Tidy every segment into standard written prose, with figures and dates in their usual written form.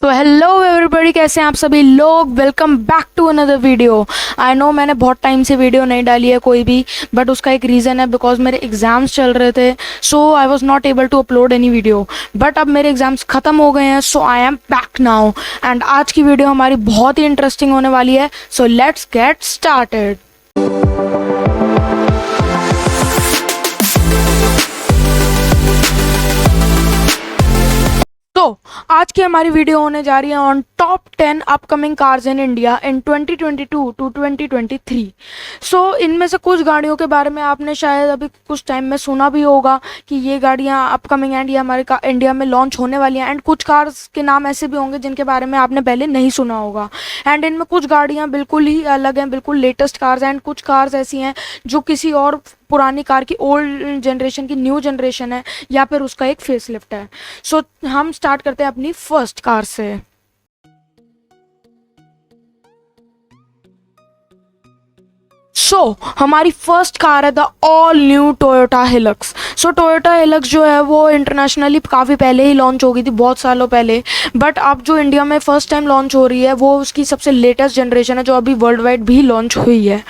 तो hello everybody, कैसे हैं आप सभी लोग। Welcome back to another video. I know मैंने बहुत टाइम से वीडियो नहीं डाली है कोई भी, बट उसका एक रीज़न है बिकॉज मेरे एग्ज़ाम्स चल रहे थे। So I was not able to upload any video. But अब मेरे एग्ज़ाम्स ख़त्म हो गए हैं, so I am back now. And आज की वीडियो हमारी बहुत ही इंटरेस्टिंग होने वाली है। So let's get started. तो आज की हमारी वीडियो होने जा रही है on top 10 upcoming cars in India in 2022 to 2023। सो इनमें से कुछ गाड़ियों के बारे में आपने शायद अभी कुछ टाइम में सुना भी होगा कि ये गाड़ियाँ अपकमिंग एंड ये हमारे इंडिया में लॉन्च होने वाली हैं। एंड कुछ कार्स के नाम ऐसे भी होंगे जिनके बारे में आपने पहले नहीं सुना होगा। एंड इनमें कुछ गाड़ियाँ बिल्कुल ही अलग हैं, बिल्कुल लेटेस्ट कार्स हैं। एंड कुछ कार्स ऐसी हैं जो किसी और पुरानी कार की ओल्ड जनरेशन की न्यू जनरेशन है, या फिर उसका एक फेसलिफ्ट है। सो हम स्टार्ट करते हैं अपनी फर्स्ट कार से। हमारी फर्स्ट कार है the all new Toyota Hilux. Toyota Hilux जो है वो इंटरनेशनली काफ़ी पहले ही लॉन्च हो गई थी, बहुत सालों पहले। बट अब जो इंडिया में फर्स्ट टाइम लॉन्च हो रही है वो उसकी सबसे लेटेस्ट जनरेशन है जो अभी वर्ल्ड वाइड भी लॉन्च हुई है।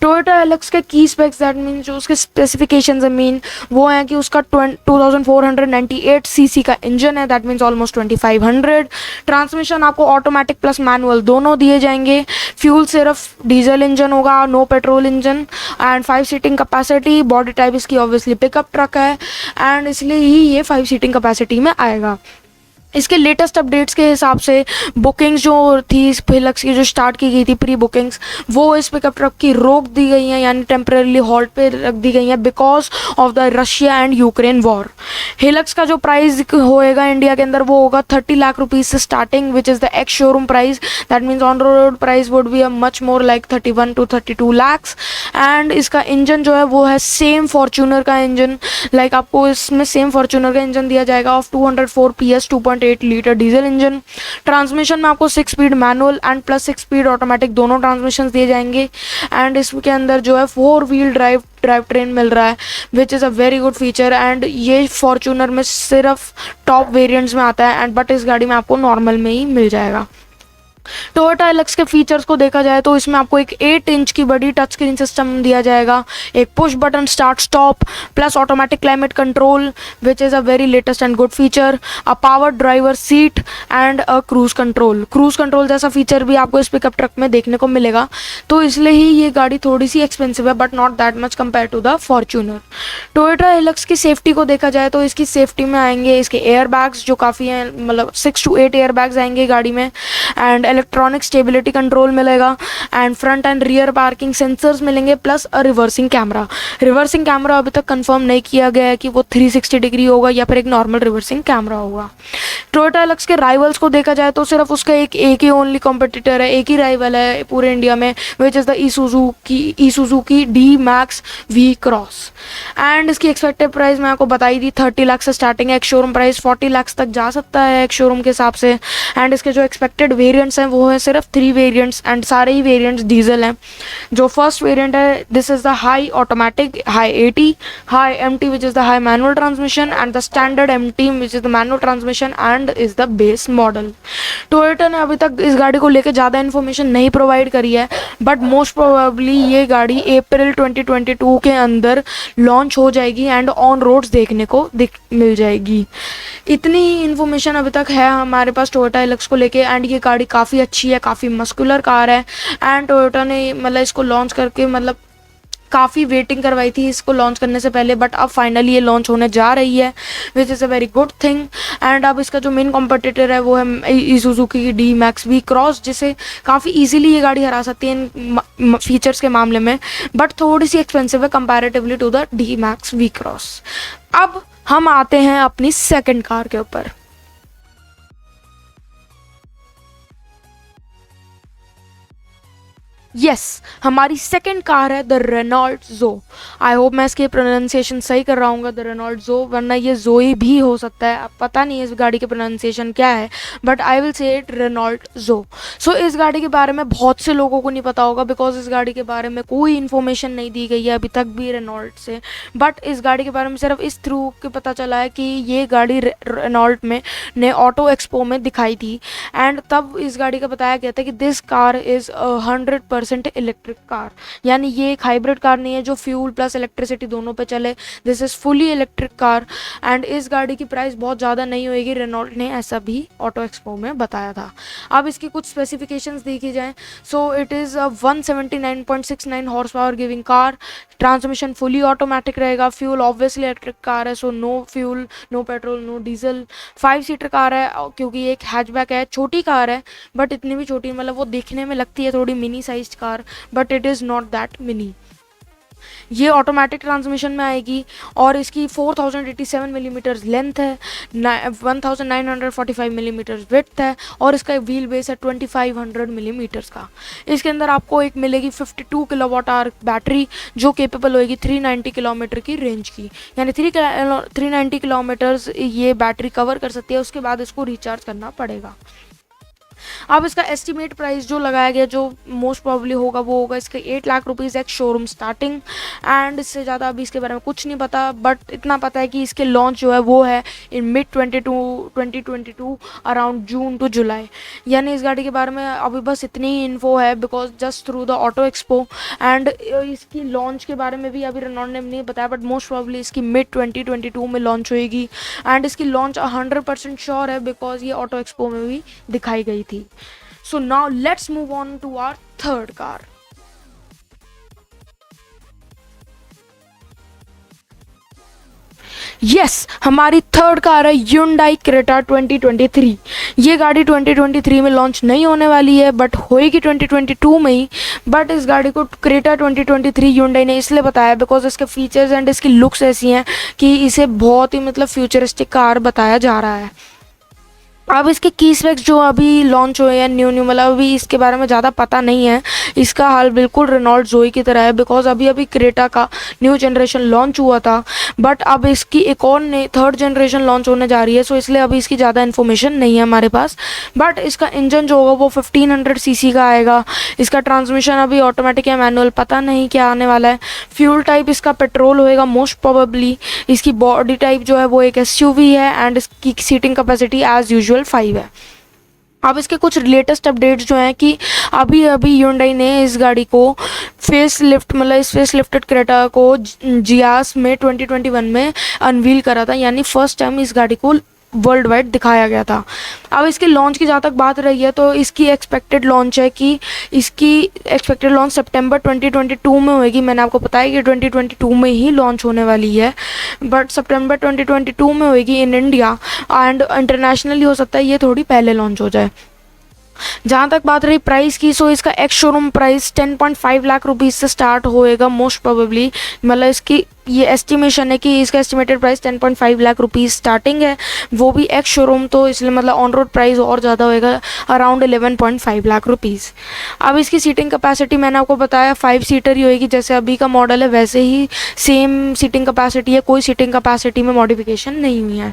टोयोटा हिलक्स के की स्पेक्स, दैट मीन जो उसके स्पेसिफिकेशंस है मीन वो हैं कि उसका 2498 सीसी का इंजन है, दैट मीन्स ऑलमोस्ट 2500। ट्रांसमिशन आपको ऑटोमेटिक प्लस मैनुअल दोनों दिए जाएंगे। फ्यूल सिर्फ डीजल इंजन होगा, no petrol engine. And 5 seating capacity. Body type इसकी ऑब्वियसली पिकअप ट्रक है एंड इसलिए ही ये 5 सीटिंग कैपेसिटी में आएगा। इसके लेटेस्ट अपडेट्स के हिसाब से बुकिंग्स जो थी इस हिलक्स की, जो स्टार्ट की गई थी प्री बुकिंग्स, वो इस पिकअप ट्रक की रोक दी गई हैं, यानी टेम्परेली हॉल्ट पे रख दी गई हैं because of the Russia and Ukraine war. Hilux का जो प्राइस होएगा इंडिया के अंदर वो होगा 30 लाख रुपीज़ से starting, which is the ex showroom price. That means on road price would be a much more like 31 to 32 lakhs। And इसका engine जो है वो है सेम फॉर्च्यूनर का इंजन। लाइक आपको इसमें सेम फॉर्च्यूनर का इंजन दिया जाएगा of 204 PS 2.8 litre diesel engine. Transmission में आपको 6 speed manual and plus 6 speed automatic दोनों ट्रांसमिशन दिए जाएंगे। एंड इसके अंदर जो है 4 व्हील ड्राइव ट्रेन मिल रहा है, which is a very good feature. And ये फॉर्च्यूनर में सिर्फ टॉप वेरिएंट्स में आता है, एंड बट इस गाड़ी में आपको नॉर्मल में ही मिल जाएगा। टोयोटा हिलक्स के फीचर्स को देखा जाए तो इसमें आपको एक 8 इंच की बड़ी टच स्क्रीन सिस्टम दिया जाएगा, एक push button start stop plus automatic climate control, which is a very latest and good feature. A power driver seat and a cruise control जैसा फीचर भी आपको इस पिकअप ट्रक में देखने को मिलेगा। तो इसलिए ही ये गाड़ी थोड़ी सी एक्सपेंसिव है, but not that much compare to the Fortuner. Toyota Hilux की सेफ्टी को देखा जाए तो इसकी सेफ्टी में आएंगे इसके एयर बैग्स जो काफ़ी हैं, मतलब 6 to 8 एयर बैग्स आएंगे गाड़ी में। एंड इलेक्ट्रॉनिक स्टेबिलिटी कंट्रोल मिलेगा and front and rear parking sensors मिलेंगे प्लस अ रिवर्सिंग कैमरा अभी तक कंफर्म नहीं किया गया है कि वो 360 डिग्री होगा या फिर एक नॉर्मल रिवर्सिंग कैमरा होगा। टोयोटा हिलक्स के राइवल्स को देखा जाए तो सिर्फ उसका एक ही ओनली कॉम्पिटिटर है, एक ही राइवल है पूरे इंडिया में, which is the Isuzu D-Max V-Cross। And इसकी एक्सपेक्टेड प्राइस मैं आपको बताई दी 30 लाख से स्टार्टिंग है, एक शोरूम प्राइस 40 लाख तक जा सकता है एक शोरूम के हिसाब से। एंड इसके जो एक्सपेक्टेड वेरिएंट्स हैं वो है सिर्फ 3 वेरिएंट्स, एंड सारे ही वेरिएंट्स डीजल हैं। जो फर्स्ट वेरिएंट है this is the high automatic high 80, high MT which is the high manual transmission, and the standard MT which is the manual transmission and is the base model. Toyota ने अभी तक इस गाड़ी को लेकर ज़्यादा information नहीं प्रोवाइड करी है, बट मोस्ट प्रोबेबली ये गाड़ी अप्रैल 2022 के अंदर लॉन्च हो जाएगी एंड ऑन रोड्स देखने को मिल जाएगी। इतनी ही इन्फॉर्मेशन अभी तक है हमारे पास टोयोटा हिलक्स को लेके। एंड ये गाड़ी काफ़ी अच्छी है, काफ़ी मस्कुलर कार है। एंड टोयोटा ने मतलब इसको लॉन्च करके मतलब काफ़ी वेटिंग करवाई थी इसको लॉन्च करने से पहले, बट अब फाइनली ये लॉन्च होने जा रही है, which is a very good thing. And अब इसका जो मेन कॉम्पिटिटर है वो है ईसुजुकी की D-Max V-Cross, जिसे काफ़ी इजीली ये गाड़ी हरा सकती है इन फीचर्स के मामले में, बट थोड़ी सी एक्सपेंसिव है comparatively to the D-Max V-Cross। अब हम आते हैं अपनी सेकेंड कार के ऊपर। यस, हमारी सेकंड कार है द रेनॉल्ट जो। आई होप मैं इसकी प्रोनाउंसिएशन सही कर रहा हूँ, द रेनॉल्ट जो, वरना ये जोई भी हो सकता है, अब पता नहीं है इस गाड़ी की प्रोनाउंसिएशन क्या है, but I will say it Renault जो। सो इस गाड़ी के बारे में बहुत से लोगों को नहीं पता होगा, बिकॉज इस गाड़ी के बारे में कोई इन्फॉर्मेशन नहीं दी गई है अभी तक भी रेनॉल्ट से। बट इस गाड़ी के बारे में सिर्फ इस थ्रू के पता चला है कि ये गाड़ी रेनॉल्ट में ने ऑटो एक्सपो में दिखाई थी, एंड तब इस गाड़ी का बताया गया था कि this car is 100% electric car, यानी ये एक हाइब्रिड कार नहीं है जो फ्यूल प्लस इलेक्ट्रिसिटी दोनों पे चले, this is fully electric car. And इस गाड़ी की प्राइस बहुत ज़्यादा नहीं होएगी, रेनॉल्ट ने ऐसा भी ऑटो एक्सपो में बताया था। अब इसकी कुछ स्पेसिफिकेशंस देखी जाएँ, so it is 179.69 horse power giving car, transmission fully automatic रहेगा, फ्यूल ऑब्वियसली इलेक्ट्रिक कार है, so no fuel, no petrol, no diesel. 5 seater car है, क्योंकि एक हैचबैक है, छोटी कार है, बट इतनी भी छोटी मतलब वो देखने में लगती है थोड़ी mini sized car, but it is not that mini. ये ऑटोमेटिक ट्रांसमिशन में आएगी, और इसकी 4087 मिलीमीटर्स लेंथ है, 1945 मिलीमीटर्स विड्थ है, और इसका व्हील बेस है 2500 मिलीमीटर्स का। इसके अंदर आपको एक मिलेगी 52 किलोवाट आवर बैटरी, जो केपेबल होएगी 390 किलोमीटर की रेंज की, यानी 390 किलोमीटर्स ये बैटरी कवर कर सकती है, उसके बाद इसको रिचार्ज करना पड़ेगा। अब इसका एस्टिमेट प्राइस जो लगाया गया, जो मोस्ट प्रॉब्ली होगा, वो होगा इसके 8 लाख रुपीज़ एक शोरूम स्टार्टिंग, एंड इससे ज़्यादा अभी इसके बारे में कुछ नहीं पता, बट इतना पता है कि इसके लॉन्च जो है वो है in mid 2022 around June to July, यानी इस गाड़ी के बारे में अभी बस इतनी ही इन्फो है, because just through the auto expo. And इसकी लॉन्च के बारे में भी अभी रेनॉल्ट ने नहीं बताया, बट मोस्ट प्रॉब्ली इसकी मिड 2022 में लॉन्च होएगी, एंड इसकी लॉन्च 100% श्योर है, बिकॉज ये ऑटो एक्सपो में भी दिखाई गई थी। So now let's move on to our third car. Yes, हमारी थर्ड कार है Hyundai Creta 2023। ये गाड़ी 2023 में लॉन्च नहीं होने वाली है, बट होएगी 2022 में ही। बट इस गाड़ी को Creta 2023 Hyundai ने इसलिए बताया बिकॉज इसके फीचर्स एंड इसकी लुक्स ऐसी हैं कि इसे बहुत ही मतलब फ्यूचरिस्टिक कार बताया जा रहा है। अब इसके की स्पेक्स जो अभी लॉन्च हुए हैं न्यू मतलब अभी इसके बारे में ज़्यादा पता नहीं है, इसका हाल बिल्कुल रेनॉल्ट जोई की तरह है, बिकॉज अभी क्रेटा का न्यू जनरेशन लॉन्च हुआ था, बट अब इसकी एक और थर्ड जनरेशन लॉन्च होने जा रही है, सो इसलिए अभी इसकी ज़्यादा इन्फॉर्मेशन नहीं है हमारे पास। बट इसका इंजन जो होगा वो 1500 सीसी का आएगा, इसका ट्रांसमिशन अभी ऑटोमेटिक या मैनुअल पता नहीं क्या आने वाला है। फ्यूल टाइप इसका पेट्रोल होएगा मोस्ट प्रोबेबली। इसकी बॉडी टाइप जो है वो एक एसयूवी है, एंड इसकी सीटिंग कैपेसिटी एज यूजुअल 5 है। अब इसके कुछ लेटेस्ट अपडेट्स जो हैं कि अभी Hyundai ने इस गाड़ी को फेस लिफ्ट मतलब इस फेस लिफ्टेड क्रेटा को जियास में 2021 में अनवील करा था, यानी फर्स्ट टाइम इस गाड़ी को वर्ल्ड वाइड दिखाया गया था। अब इसके लॉन्च की जहाँ तक बात रही है तो इसकी एक्सपेक्टेड लॉन्च है कि इसकी एक्सपेक्टेड लॉन्च सितंबर 2022 में होएगी। मैंने आपको बताया कि 2022 में ही लॉन्च होने वाली है, बट सितंबर 2022 में होएगी इन इंडिया, एंड इंटरनेशनली हो सकता है ये थोड़ी पहले लॉन्च हो जाए। जहाँ तक बात रही प्राइस की, सो इसका ex showroom price 10.5 lakh rupees से स्टार्ट होएगा मोस्ट प्रोबेबली, मतलब इसकी ये एस्टिमेशन है कि इसका estimated price 10.5 lakh rupees starting है, वो भी एक्स शोरूम, तो इसलिए मतलब ऑन रोड प्राइस और ज़्यादा होएगा अराउंड 11.5 लाख रुपीज़। अब इसकी सीटिंग कैपेसिटी मैंने आपको बताया 5 सीटर ही होएगी, जैसे अभी का मॉडल है वैसे ही सेम सीटिंग कैपेसिटी है, कोई सीटिंग कैपेसिटी में मॉडिफिकेशन नहीं हुई है।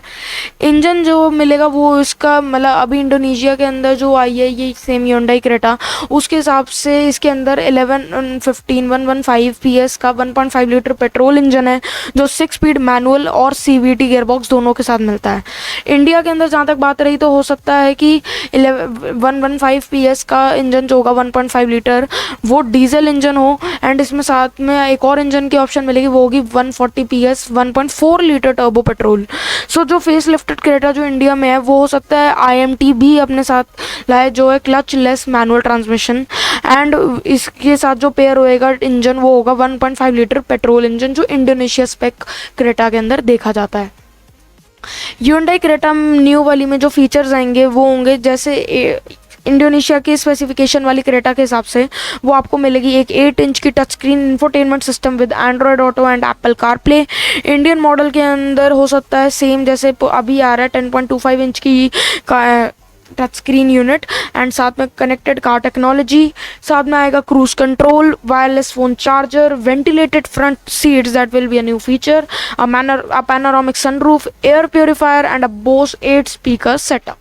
इंजन जो मिलेगा वो इसका मतलब अभी इंडोनेशिया के अंदर जो आई है ये सेम Hyundai क्रेटा, उसके हिसाब से इसके अंदर 115 PS का 1.5 लीटर पेट्रोल इंजन है, जो 6 स्पीड मैनुअल और CVT गियरबॉक्स दोनों के साथ मिलता है। इंडिया के अंदर जहाँ तक बात रही तो हो सकता है कि 115 PS का इंजन जो होगा 1.5 लीटर वो डीजल इंजन हो, एंड इसमें साथ में एक और इंजन की ऑप्शन मिलेगी, वो होगी 140 PS 1.4 लीटर टर्बो पेट्रोल। सो जो फेस लिफ्टेड क्रेटा जो इंडिया में है वो हो सकता है IMT भी अपने साथ लाए, जो है clutch less manual transmission, and इसके साथ जो पेयर होएगा इंजन वो होगा 1.5 लीटर पेट्रोल इंजन, जो इंडोनेशिया स्पेक क्रेटा के अंदर देखा जाता है। Hyundai क्रेटा न्यू वाली में जो फीचर्स आएंगे वो होंगे जैसे इंडोनेशिया की स्पेसिफिकेशन वाली क्रेटा के हिसाब से वो आपको मिलेगी एक 8 इंच की touch screen infotainment system with Android auto and Apple CarPlay. Indian model के अंदर हो सकता है सेम जैसे अभी आ रहा है 10.25 इंच की टच स्क्रीन यूनिट एंड साथ में कनेक्टेड कार टेक्नोलॉजी, साथ में आएगा cruise control, wireless phone charger, ventilated front seats that will be a new feature, a panoramic sunroof, air purifier and a Bose 8 speaker setup.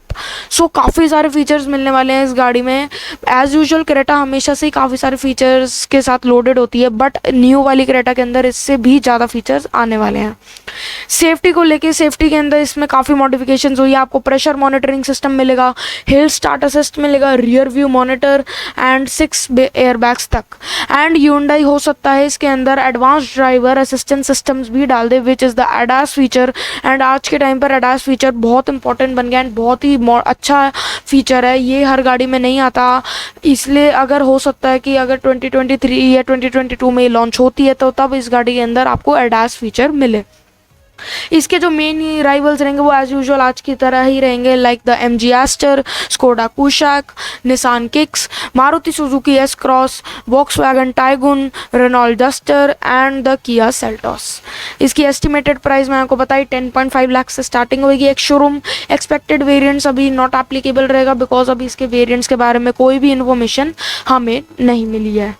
So काफ़ी सारे features मिलने वाले हैं इस गाड़ी में। एज़ यूजुअल क्रेटा हमेशा से ही काफ़ी सारे फीचर्स के साथ लोडेड होती है, बट न्यू वाली क्रेटा के अंदर इससे भी ज़्यादा फीचर्स आने वाले हैं। सेफ्टी को लेके, सेफ्टी के अंदर इसमें काफ़ी मॉडिफिकेशंस हुई है। आपको प्रेशर मॉनिटरिंग सिस्टम मिलेगा, हिल स्टार्ट असिस्ट मिलेगा, rear view monitor and 6 air bags तक। एंड Hyundai हो सकता है इसके अंदर एडवांस ड्राइवर असिस्टेंट सिस्टम्स भी डाल दे, which is the ADAS feature. And आज के टाइम पर ADAS फीचर बहुत इंपॉर्टेंट बन गया एंड बहुत ही अच्छा फीचर है। ये हर गाड़ी में नहीं आता, इसलिए अगर हो सकता है कि अगर 2023 या 2022 में लॉन्च होती है तो तब इस गाड़ी के अंदर आपको ADAS फीचर मिले। इसके जो मेन राइवल्स रहेंगे वो एज यूजुअल आज की तरह ही रहेंगे, like the MG Astor, Skoda Kushaq, Nissan Kicks, Maruti Suzuki S Cross, Volkswagen Taigun, Renault Duster and the Kia Seltos. इसकी एस्टिमेटेड प्राइस मैं आपको बताई 10.5 लाख से स्टार्टिंग होगी एक शोरूम। एक्सपेक्टेड वेरिएंट्स अभी नॉट एप्लीकेबल रहेगा बिकॉज अभी इसके वेरिएंट्स के बारे में कोई भी इन्फॉर्मेशन हमें नहीं मिली है।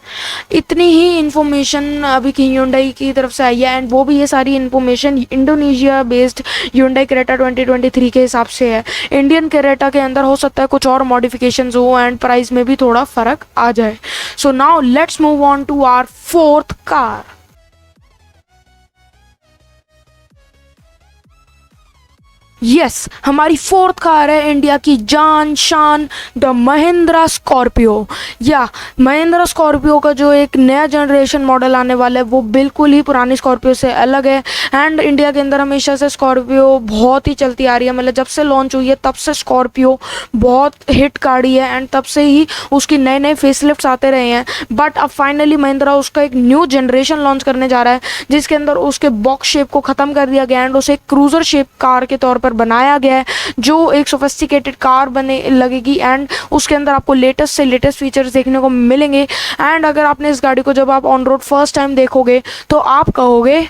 इतनी ही इन्फॉर्मेशन अभी Hyundai की तरफ से आई है एंड वो भी ये सारी information Indonesia based Hyundai Creta 2023 के हिसाब से है। इंडियन क्रेटा के अंदर हो सकता है कुछ और मॉडिफिकेशंस हो एंड प्राइस में भी थोड़ा फर्क आ जाए। So now let's move on to our fourth car. Yes, हमारी फोर्थ कार है इंडिया की जान शान, द महिंद्रा स्कॉर्पियो। या महिंद्रा स्कॉर्पियो का जो एक नया जनरेशन मॉडल आने वाला है वो बिल्कुल ही पुरानी स्कॉर्पियो से अलग है। एंड इंडिया के अंदर हमेशा से स्कॉर्पियो बहुत ही चलती आ रही है, मतलब जब से लॉन्च हुई है तब से स्कॉर्पियो बहुत हिट गाड़ी है एंड तब से ही उसकी नए नए फेसलिफ्ट्स आते रहे हैं। बट अब फाइनली महिंद्रा उसका एक न्यू जनरेशन लॉन्च करने जा रहा है जिसके अंदर उसके बॉक्स शेप को ख़त्म कर दिया गया एंड उसे क्रूज़र शेप कार के तौर पर बनाया गया है, जो एक सोफिस्टिकेटेड कार बने लगेगी एंड उसके अंदर आपको लेटेस्ट से लेटेस्ट फीचर्स देखने को मिलेंगे। एंड अगर आपने इस गाड़ी को जब आप ऑन रोड फर्स्ट टाइम देखोगे तो आप कहोगे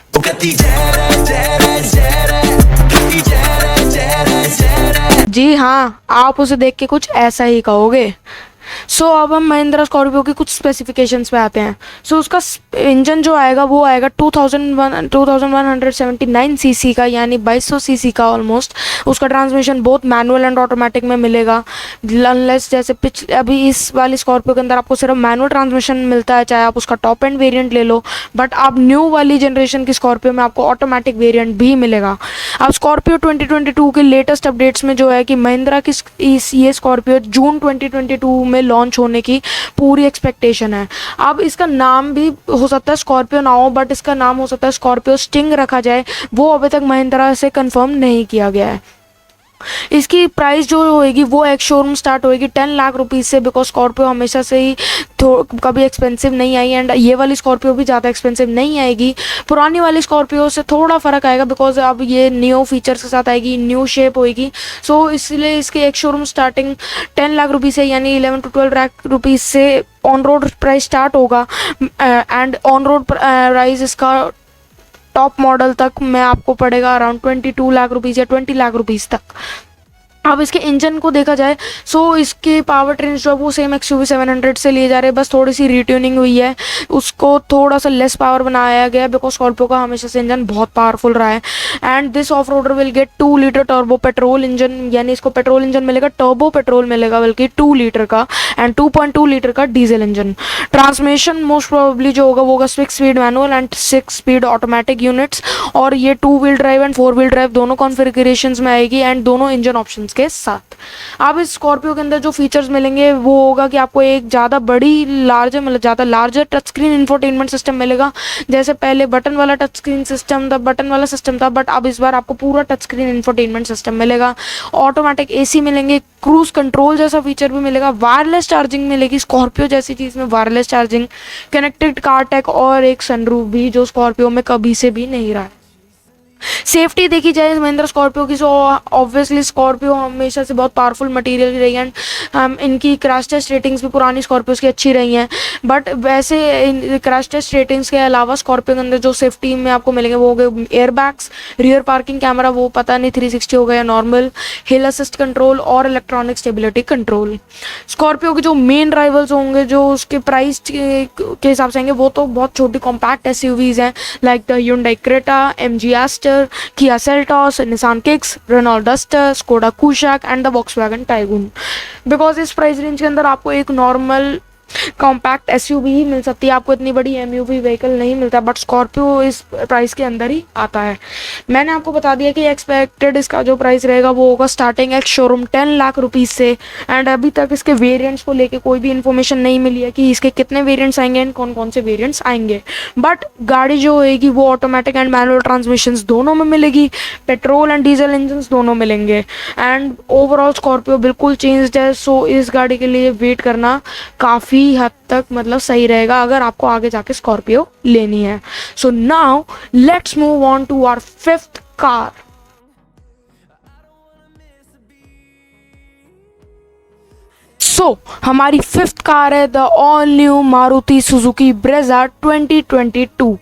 जी हाँ, आप उसे देख के कुछ ऐसा ही कहोगे। सो अब हम महिंद्रा स्कॉर्पियो की कुछ स्पेसिफिकेशंस पे आते हैं। सो उसका इंजन जो आएगा वो आएगा 2179 सीसी का, यानी 2200 सीसी का ऑलमोस्ट। उसका ट्रांसमिशन बहुत मैनुअल एंड ऑटोमेटिक में मिलेगा, अनलेस जैसे अभी इस वाली स्कॉर्पियो के अंदर आपको सिर्फ मैनुअल ट्रांसमिशन मिलता है, चाहे आप उसका टॉप एंड वेरिएंट ले लो। बट अब न्यू वाली जनरेशन की स्कॉर्पियो में आपको ऑटोमेटिक वेरिएंट भी मिलेगा। अब स्कॉर्पियो 2022 के लेटेस्ट अपडेट्स में जो है कि महिंद्रा की ये स्कॉर्पियो जून 2022 में लॉन्च होने की पूरी एक्सपेक्टेशन है। अब इसका नाम भी हो सकता है स्कॉर्पियो ना हो, बट इसका नाम हो सकता है स्कॉर्पियो स्टिंग रखा जाए, वो अभी तक महिंद्रा से कंफर्म नहीं किया गया है। इसकी प्राइस जो होएगी वो एक शोरूम स्टार्ट होएगी 10 लाख रुपीज़ से, बिकॉज स्कॉर्पियो हमेशा से ही कभी एक्सपेंसिव नहीं आई एंड ये वाली स्कॉर्पियो भी ज़्यादा एक्सपेंसिव नहीं आएगी। पुरानी वाली स्कॉर्पियो से थोड़ा फ़र्क आएगा बिकॉज अब ये न्यू फीचर्स के साथ आएगी, न्यू शेप होएगी। सो इसलिए इसकी एक शोरूम स्टार्टिंग 10 लाख रुपीज़ से, यानी 11 to 12 लाख रुपीज़ से ऑन रोड प्राइस स्टार्ट होगा। एंड ऑन रोड प्राइस इसका टॉप मॉडल तक में आपको पड़ेगा अराउंड 22 लाख रुपीज़ या 20 लाख रुपीज़ तक। अब इसके इंजन को देखा जाए सो इसके पावर ट्रेन जो है वो सेम XUV 700 से लिए जा रहे हैं, बस थोड़ी सी रीट्यूनिंग हुई है, उसको थोड़ा सा लेस पावर बनाया गया है बिकॉज स्कॉर्पियो का हमेशा से इंजन बहुत पावरफुल रहा है। And this off roader will get 2 litre turbo petrol engine, यानी इसको पेट्रोल इंजन मिलेगा, टर्बो पेट्रोल मिलेगा बल्कि 2 लीटर का, एंड 2.2 लीटर का diesel engine. Transmission most probably जो होगा वो होगा 6 speed manual and 6 speed automatic units, और ये 2 wheel drive and 4 wheel drive दोनों कॉन्फ़िगरेशंस में आएगी एंड दोनों इंजन ऑप्शंस के साथ। अब इस स्कॉर्पियो के अंदर जो फीचर्स मिलेंगे वो होगा कि आपको एक ज़्यादा बड़ी larger touch screen infotainment system मिलेगा। जैसे पहले बटन वाला टच स्क्रीन सिस्टम था, बट अब इस बार आपको पूरा टच स्क्रीन इंफोटेनमेंट सिस्टम मिलेगा। ऑटोमेटिक AC मिलेंगे, क्रूज कंट्रोल जैसा फीचर भी मिलेगा, वायरलेस चार्जिंग मिलेगी, स्कॉर्पियो जैसी चीज़ में wireless charging, connected car take और एक सनरूफ भी जो स्कॉर्पियो में कभी से भी नहीं रहा है। सेफ्टी देखी जाए महिंद्रा स्कॉर्पियो की, सो ऑब्वियसली स्कॉर्पियो हमेशा से बहुत पावरफुल मटेरियल की रही है एंड इनकी क्रैश टेस्ट रेटिंग्स भी पुरानी स्कॉर्पियोज की अच्छी रही हैं। बट वैसे इन क्रैश टेस्ट रेटिंग्स के अलावा स्कॉर्पियो के अंदर जो सेफ्टी में आपको मिलेंगे वो हो गए air bags, rear parking camera, वो पता नहीं 360 हो गया नॉर्मल, हिल असिस्ट कंट्रोल और इलेक्ट्रॉनिक स्टेबिलिटी कंट्रोल। स्कॉर्पियो के जो मेन राइवल्स होंगे जो उसके प्राइस के हिसाब से आएंगे वो तो बहुत छोटी कॉम्पैक्ट एसयूवीज हैं, like the Hyundai Creta, MG Aster, Kia Seltos, Nissan Kicks, Renault Duster, Skoda Kushaq and the Volkswagen Tiguan। Because इस प्राइस रेंज के अंदर आपको एक नॉर्मल कॉम्पैक्ट एसयूवी ही मिल सकती है, आपको इतनी बड़ी एमयूवी व्हीकल नहीं मिलता, बट स्कॉर्पियो इस प्राइस के अंदर ही आता है। मैंने आपको बता दिया कि एक्सपेक्टेड इसका जो प्राइस रहेगा वो होगा starting ex showroom 10 lakh rupees से, एंड अभी तक इसके वेरिएंट्स को लेके कोई भी इन्फॉर्मेशन नहीं मिली है कि इसके कितने वेरिएंट्स आएंगे एंड कौन कौन से वेरिएंट्स आएंगे। बट गाड़ी जो होएगी वो ऑटोमेटिक एंड मैनुअल ट्रांसमिशन दोनों में मिलेगी, पेट्रोल एंड डीजल इंजन दोनों मिलेंगे, एंड ओवरऑल स्कॉर्पियो बिल्कुल चेंज्ड है। सो इस गाड़ी के लिए वेट करना काफ़ी हद तक मतलब सही रहेगा अगर आपको आगे जाके स्कॉर्पियो लेनी है। So now let's move on to our fifth car. हमारी फिफ्थ कार है the all new Maruti Suzuki Brezza 2022।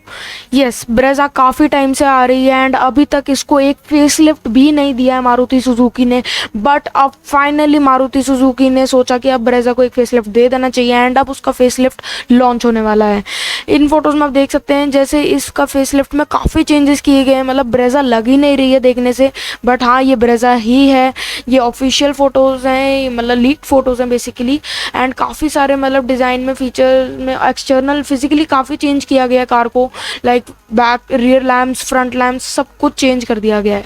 Yes, Brezza काफ़ी टाइम से आ रही है एंड अभी तक इसको एक फेसलिफ्ट भी नहीं दिया है मारुति सुजुकी ने, बट अब फाइनली मारुति सुजुकी ने सोचा कि अब ब्रेजा को एक फेसलिफ्ट दे देना चाहिए एंड अब उसका फेसलिफ्ट लॉन्च होने वाला है। इन फोटोज़ में आप देख सकते हैं जैसे इसका फेसलिफ्ट में काफ़ी चेंजेस किए गए हैं, मतलब ब्रेजा लग ही नहीं रही है देखने से, बट हाँ ये ब्रेजा ही है। ये ऑफिशियल फ़ोटोज़ हैं, मतलब लीक्ड फ़ोटोज़ हैं बेसिकली, एंड काफ़ी सारे मतलब डिज़ाइन में, फीचर में, एक्सटर्नल फिजिकली काफ़ी चेंज किया गया है कार को, like back, rear lamps, front lamps, सब कुछ चेंज कर दिया गया है।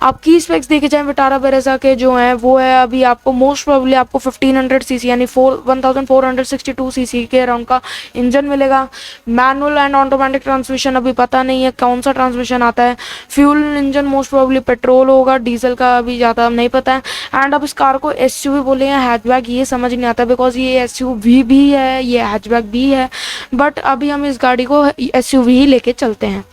आप की स्पेक्स देखे जाएँ विटारा ब्रेजा के जो हैं वो है अभी आपको मोस्ट प्रोबेबली आपको 1500 सीसी यानी 1462 सीसी के अराउंड का इंजन मिलेगा। मैनुअल एंड ऑटोमेटिक ट्रांसमिशन अभी पता नहीं है कौन सा ट्रांसमिशन आता है। Fuel engine most probably petrol होगा, डीजल का अभी ज़्यादा नहीं पता है। एंड अब इस कार को एसयूवी बोले या हैचबैक ये समझ नहीं आता, बिकॉज ये एसयूवी भी है, ये हैचबैक भी है, बट अभी हम इस गाड़ी को एसयूवी ही लेके चलते हैं।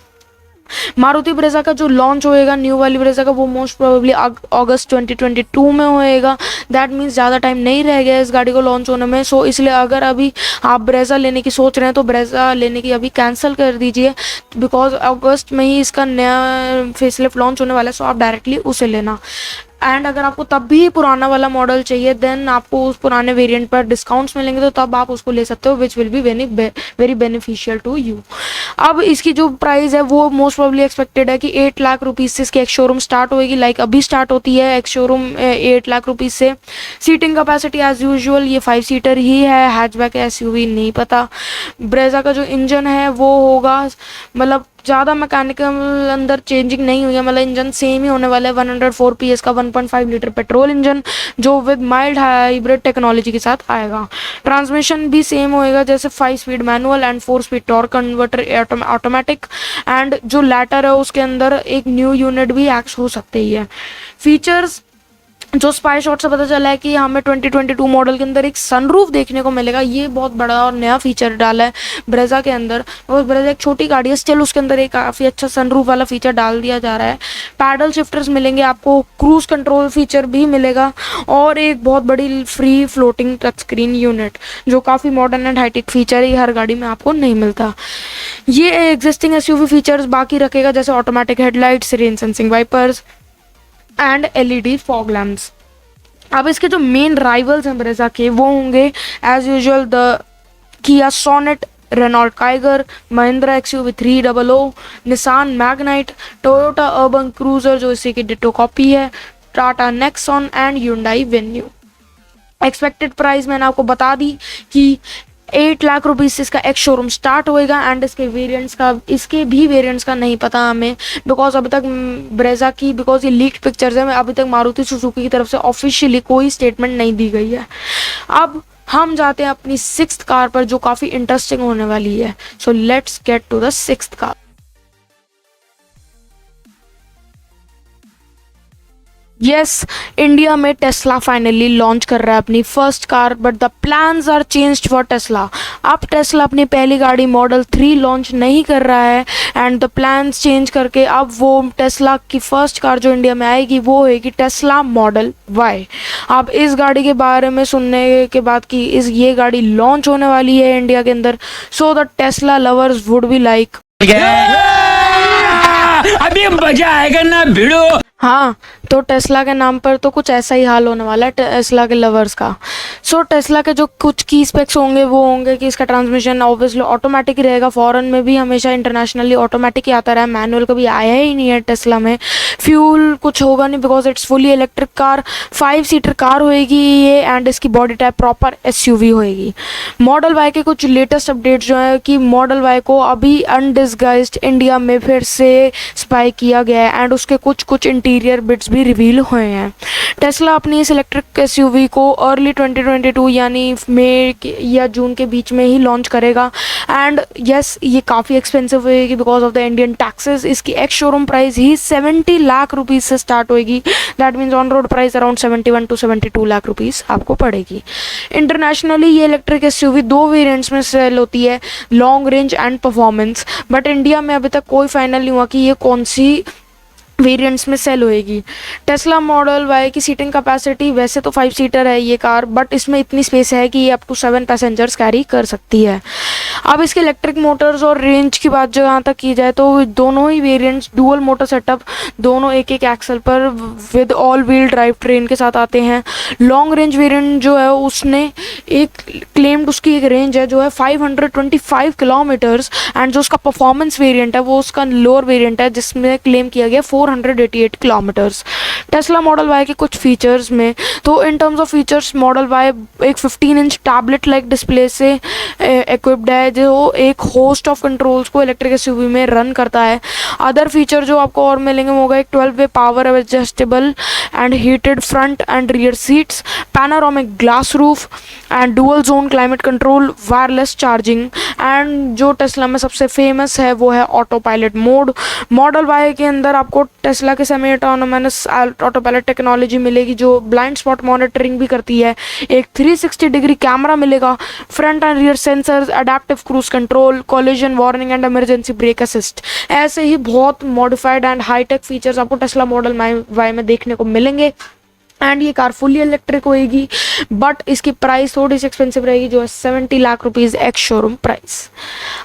मारुति ब्रेजा का जो लॉन्च होएगा न्यू वाली ब्रेजा का वो मोस्ट प्रोबेबली अगस्त 2022 में होएगा। दैट मीन्स ज़्यादा टाइम नहीं रह गया इस गाड़ी को लॉन्च होने में। सो इसलिए अगर अभी आप ब्रेजा लेने की सोच रहे हैं तो ब्रेजा लेने की अभी कैंसिल कर दीजिए, बिकॉज अगस्त में ही इसका नया फेसलिफ्ट लॉन्च होने वाला है। सो आप डायरेक्टली उसे लेना। एंड अगर आपको तब भी पुराना वाला मॉडल चाहिए देन आपको उस पुराने वेरिएंट पर डिस्काउंट्स मिलेंगे, तो तब आप उसको ले सकते हो, which will be very beneficial to you. अब इसकी जो प्राइस है वो मोस्ट प्रोबेबली एक्सपेक्टेड है कि 8 लाख रुपीज़ से इसकी एक्स शोरूम स्टार्ट होएगी, लाइक अभी स्टार्ट होती है एक्स शोरूम 8 लाख रुपीज़ से। सीटिंग कैपेसिटी एज यूजुअल ये 5 सीटर ही है, हैचबैक एसयूवी नहीं पता। ब्रेजा का जो इंजन है वो होगा मतलब ज़्यादा मैकेनिकल अंदर चेंजिंग नहीं हुई है, मतलब इंजन सेम ही होने वाला है। 104 PS का 1.5 लीटर पेट्रोल इंजन जो विद माइल्ड हाइब्रिड टेक्नोलॉजी के साथ आएगा। ट्रांसमिशन भी सेम होएगा जैसे 5 speed manual and 4 speed torque converter automatic, and जो लैटर है उसके अंदर एक न्यू यूनिट भी एक्ट हो सकते ही है। फीचर्स जो स्पाई शॉट से पता चला है कि हमें 2022 मॉडल के अंदर एक सनरूफ देखने को मिलेगा, ये बहुत बड़ा और नया फीचर डाला है ब्रेजा के अंदर। और ब्रेजा एक छोटी गाड़ी है, स्टिल उसके अंदर एक काफ़ी अच्छा सनरूफ वाला फीचर डाल दिया जा रहा है। पैडल शिफ्टर्स मिलेंगे आपको, क्रूज कंट्रोल फीचर भी मिलेगा, और एक बहुत बड़ी free floating touch screen unit जो काफ़ी मॉडर्न एंड हाईटेक फीचर है, हर गाड़ी में आपको नहीं मिलता। ये एग्जिस्टिंग एसयूवी फीचर्स बाकी रखेगा जैसे automatic headlights, rain sensing wipers and LED fog lamps. अब इसके जो मेन राइवल्स हैं ब्रेजा के वो होंगे as usual the Kia Sonet, Renault Kiger, Mahindra XUV 300, Nissan Magnite, Toyota Urban Cruiser जो इसी की डिटो कॉपी है, Tata Nexon and Hyundai Venue. Expected price मैंने आपको बता दी कि 8 लाख रुपीज़ से इसका एक्स शोरूम स्टार्ट होएगा, एंड इसके वेरिएंट्स का नहीं पता हमें, बिकॉज अभी तक ब्रेजा की बिकॉज ये लीक्ड पिक्चर्स है, अभी तक मारुति सुजुकी की तरफ से ऑफिशियली कोई स्टेटमेंट नहीं दी गई है। अब हम जाते हैं अपनी 6th कार पर जो काफ़ी इंटरेस्टिंग होने वाली है। So let's get to the 6th car. Yes, India में टेस्ला फाइनली लॉन्च कर रहा है अपनी first car, but the plans are changed for Tesla. अब टेस्ला अपनी पहली गाड़ी मॉडल 3 लॉन्च नहीं कर रहा है, एंड द प्लान्स चेंज करके अब वो टेस्ला की फर्स्ट कार जो इंडिया में आएगी वो होगी टेस्ला मॉडल वाई। अब इस गाड़ी के बारे में सुनने के बाद कि ये गाड़ी लॉन्च होने वाली है इंडिया के अंदर, so the Tesla lovers would be like अभी मजा आएगा ना भिड़ो। हाँ, तो टेस्ला के नाम पर तो कुछ ऐसा ही हाल होने वाला है टेस्ला के लवर्स का। सो टेस्ला के जो कुछ की स्पेक्स होंगे वो होंगे कि इसका ट्रांसमिशन ऑब्वियसली ऑटोमेटिक ही रहेगा। फॉरेन में भी हमेशा इंटरनेशनली ऑटोमेटिक ही आता रहा है, मैनुअल कभी आया ही नहीं है टेस्ला में। फ्यूल कुछ होगा नहीं because it's fully electric car, 5 seater car होएगी ये, एंड इसकी बॉडी टाइप प्रॉपर एसयूवी होएगी। मॉडल वाई के कुछ लेटेस्ट अपडेट जो है कि मॉडल वाई को अभी अनडिस्गाइज्ड इंडिया में फिर से स्पाई किया गया है, एंड उसके कुछ इंटीरियर बिट्स भी रिवील हुए हैं। टेस्ला अपनी इस इलेक्ट्रिक एसयूवी को अर्ली 2022 यानी मई या जून के बीच में ही लॉन्च करेगा। एंड यस, ये काफ़ी एक्सपेंसिव होएगी because of the Indian taxes. इसकी एक्स शोरूम प्राइस ही 70 लाख रुपीज़ से स्टार्ट होएगी। That means on road price around 71 to 72 lakh rupees आपको पड़ेगी। इंटरनेशनली ये इलेक्ट्रिक एसयूवी 2 वेरिएंट्स में सेल होती है, long range and performance, but India में अभी तक कोई फाइनल नहीं हुआ कि ये कौन सी वेरिएंट्स में सेल होएगी। टेस्ला मॉडल वाई की सीटिंग कैपेसिटी वैसे तो 5 सीटर है ये कार, बट इसमें इतनी स्पेस है कि ये अप टू 7 पैसेंजर्स कैरी कर सकती है। अब इसके इलेक्ट्रिक मोटर्स और रेंज की बात जो यहाँ तक की जाए तो दोनों ही वेरिएंट्स डुअल मोटर सेटअप, दोनों एक एक्सल पर with all wheel drive train के साथ आते हैं। लॉन्ग रेंज वेरिएंट जो है उसने एक क्लेम्ड उसकी एक रेंज है जो है 525 किलोमीटर्स, एंड जो उसका परफॉर्मेंस वेरिएंट है वो उसका लोअर वेरिएंट है जिसमें क्लेम किया गया 488 किलोमीटर्स। टेस्ला मॉडल वाई के कुछ फीचर्स में तो in terms of features model Y एक 15 इंच टैबलेट लाइक डिस्प्ले से इक्विप्ड है जो एक होस्ट ऑफ कंट्रोल्स को इलेक्ट्रिक एसयूवी में रन करता है। अदर फीचर जो आपको और मिलेंगे वो होगा एक 12-वे power adjustable and heated front and rear seats, panoramic glass roof and dual zone climate control, wireless charging, and जो टेस्ला में सबसे फेमस है वो है auto pilot mode. Model Y के अंदर आपको टेस्ला के semi autonomous auto pilot technology मिलेगी जो ब्लाइंड स्पॉट मॉनिटरिंग भी करती है। एक 360 डिग्री कैमरा मिलेगा, front and rear sensors, adaptive cruise control, collision warning and emergency brake assist. ऐसे ही बहुत मॉडिफाइड एंड हाईटेक फीचर्स आपको टेस्ला मॉडल वाई में देखने को मिलेंगे। एंड ये कार फुली इलेक्ट्रिक होएगी, बट इसकी प्राइस थोड़ी सी एक्सपेंसिव रहेगी जो है 70 lakh rupees ex showroom price.